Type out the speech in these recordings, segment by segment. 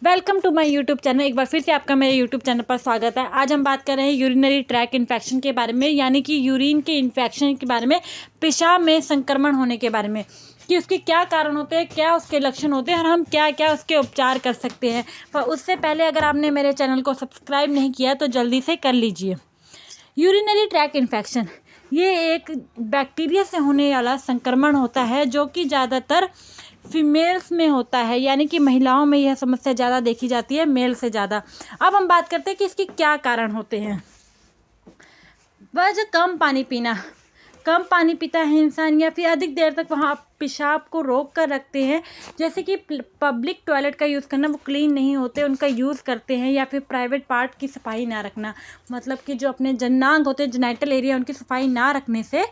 Welcome to my YouTube channel. एक बार फिर से आपका मेरे यूट्यूब चैनल पर स्वागत है। आज हम बात कर रहे हैं यूरिनरी ट्रैक इन्फेक्शन के बारे में, यानी कि यूरिन के इन्फेक्शन के बारे में, पेशाब में संक्रमण होने के बारे में, कि उसके क्या कारण होते हैं, क्या उसके लक्षण होते हैं और हम क्या क्या उसके उपचार कर सकते हैं। पर उससे पहले अगर आपने मेरे चैनल को सब्सक्राइब नहीं किया तो जल्दी से कर लीजिए। यूरिनरी ट्रैक इन्फेक्शन ये एक बैक्टीरिया से होने वाला संक्रमण होता है जो कि ज़्यादातर फीमेल्स में होता है, यानी कि महिलाओं में यह समस्या ज़्यादा देखी जाती है मेल से ज़्यादा। अब हम बात करते हैं कि इसके क्या कारण होते हैं। वह जो कम पानी पीना, कम पानी पीता है इंसान या फिर अधिक देर तक वहाँ पेशाब को रोक कर रखते हैं, जैसे कि पब्लिक टॉयलेट का यूज़ करना, वो क्लीन नहीं होते उनका यूज़ करते हैं, या फिर प्राइवेट पार्ट की सफाई ना रखना, मतलब कि जो अपने जननांग होते हैं जेनिटल एरिया उनकी सफाई ना रखने से,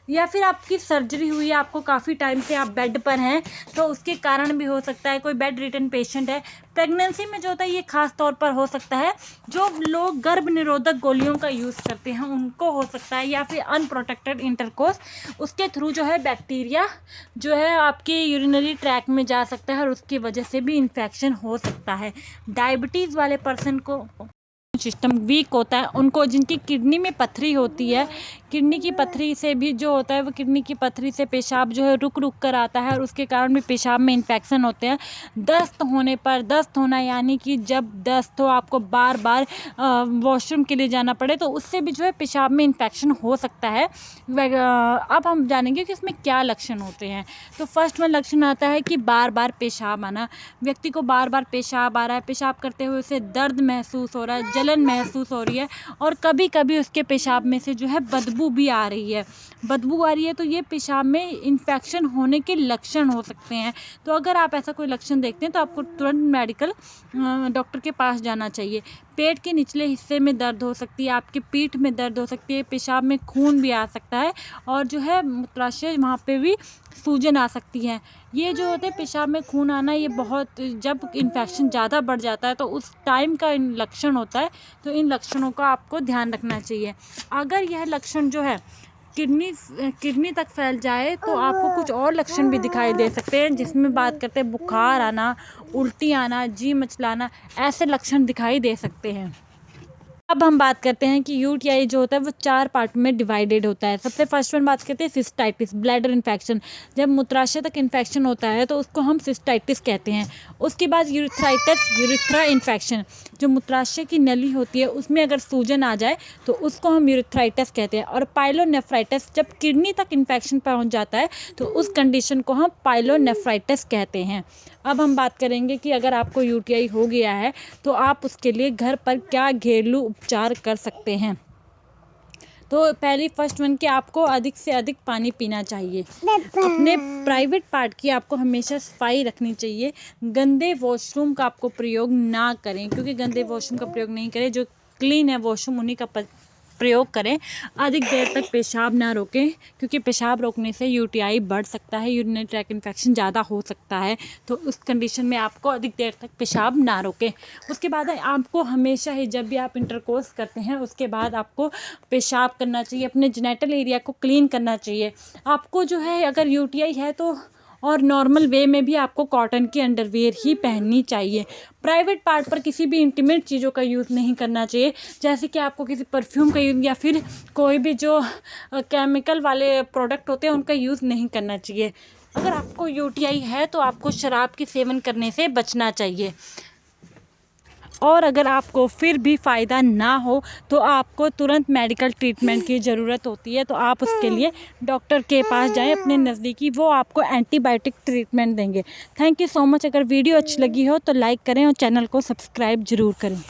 या फिर आपकी सर्जरी हुई है, आपको काफ़ी टाइम से आप बेड पर हैं तो उसके कारण भी हो सकता है। कोई बेड रिटन पेशेंट है, प्रेगनेंसी में जो होता है ये खास तौर पर हो सकता है। जो लोग गर्भ निरोधक गोलियों का यूज़ करते हैं उनको हो सकता है, या फिर अनप्रोटेक्टेड इंटरकोर्स, उसके थ्रू जो है बैक्टीरिया जो है आपके यूरिनरी ट्रैक में जा सकता है और उसकी वजह से भी इन्फेक्शन हो सकता है। डायबिटीज़ वाले पर्सन को सिस्टम वीक होता है, उनको जिनकी किडनी में पथरी होती है, किडनी की पथरी से भी जो होता है वो किडनी की पथरी से पेशाब जो है रुक रुक कर आता है और उसके कारण भी पेशाब में इन्फेक्शन होते हैं। दस्त होने पर, दस्त होना यानी कि जब दस्त हो आपको बार बार वॉशरूम के लिए जाना पड़े तो उससे भी जो है पेशाब में इन्फेक्शन हो सकता है। अब हम जानेंगे कि इसमें क्या लक्षण होते हैं। तो फर्स्ट वन लक्षण आता है कि बार बार पेशाब आना। व्यक्ति को बार बार पेशाब आ रहा है, पेशाब करते हुए उसे दर्द महसूस हो रहा है, जलन महसूस हो रही है और कभी कभी उसके पेशाब में से जो है बदबू भी आ रही है। बदबू आ रही है तो ये पेशाब में इन्फेक्शन होने के लक्षण हो सकते हैं। तो अगर आप ऐसा कोई लक्षण देखते हैं तो आपको तुरंत मेडिकल डॉक्टर के पास जाना चाहिए। पेट के निचले हिस्से में दर्द हो सकती है, आपके पीठ में दर्द हो सकती है, पेशाब में खून भी आ सकता है और जो है मूत्राशय वहाँ पे भी सूजन आ सकती है। ये जो होते हैं पेशाब में खून आना, ये बहुत जब इन्फेक्शन ज़्यादा बढ़ जाता है तो उस टाइम का इन लक्षण होता है। तो इन लक्षणों का आपको ध्यान रखना चाहिए। अगर यह लक्षण जो है किडनी तक फैल जाए तो आपको कुछ और लक्षण भी दिखाई दे सकते हैं, जिसमें बात करते हैं बुखार आना, उल्टी आना, जी मचलाना, ऐसे लक्षण दिखाई दे सकते हैं। अब हम बात करते हैं कि यूटीआई जो होता है वो 4 पार्ट में डिवाइडेड होता है। सबसे फर्स्ट वन बात करते हैं सिस्टाइटिस, ब्लैडर इन्फेक्शन। जब मूत्राशय तक इन्फेक्शन होता है तो उसको हम सिस्टाइटिस कहते हैं। उसके बाद यूरिथ्राइटिस, यूरिथ्रा इन्फेक्शन, जो मूत्राशय की नली होती है उसमें अगर सूजन आ जाए तो उसको हम यूरिथ्राइटिस कहते हैं। और पाइलोनेफ्राइटिस, जब किडनी तक इन्फेक्शन पहुंच जाता है तो उस कंडीशन को हम पाइलोनेफ्राइटिस कहते हैं। अब हम बात करेंगे कि अगर आपको यूटीआई हो गया है तो आप उसके लिए घर पर क्या घरेलू उपचार कर सकते हैं। तो पहली फर्स्ट वन कि आपको अधिक से अधिक पानी पीना चाहिए। अपने प्राइवेट पार्ट की आपको हमेशा सफाई रखनी चाहिए। गंदे वॉशरूम का आपको प्रयोग ना करें, क्योंकि गंदे वॉशरूम का प्रयोग नहीं करें, जो क्लीन है वॉशरूम उन्हीं का प्रयोग करें। अधिक देर तक पेशाब ना रोकें, क्योंकि पेशाब रोकने से यूटीआई बढ़ सकता है, यूरिनरी ट्रैक इन्फेक्शन ज़्यादा हो सकता है। तो उस कंडीशन में आपको अधिक देर तक पेशाब ना रोकें। उसके बाद आपको हमेशा ही जब भी आप इंटरकोर्स करते हैं उसके बाद आपको पेशाब करना चाहिए, अपने जेनिटल एरिया को क्लीन करना चाहिए। आपको जो है अगर यूटीआई है तो और नॉर्मल वे में भी आपको कॉटन की अंडरवियर ही पहननी चाहिए। प्राइवेट पार्ट पर किसी भी इंटीमेट चीज़ों का यूज़ नहीं करना चाहिए, जैसे कि आपको किसी परफ्यूम का यूज़ या फिर कोई भी जो केमिकल वाले प्रोडक्ट होते हैं उनका यूज़ नहीं करना चाहिए। अगर आपको यूटीआई है तो आपको शराब के सेवन करने से बचना चाहिए। और अगर आपको फिर भी फ़ायदा ना हो तो आपको तुरंत मेडिकल ट्रीटमेंट की ज़रूरत होती है। तो आप उसके लिए डॉक्टर के पास जाएं अपने नज़दीकी, वो आपको एंटीबायोटिक ट्रीटमेंट देंगे। Thank you so much. अगर वीडियो अच्छी लगी हो तो लाइक करें और चैनल को सब्सक्राइब ज़रूर करें।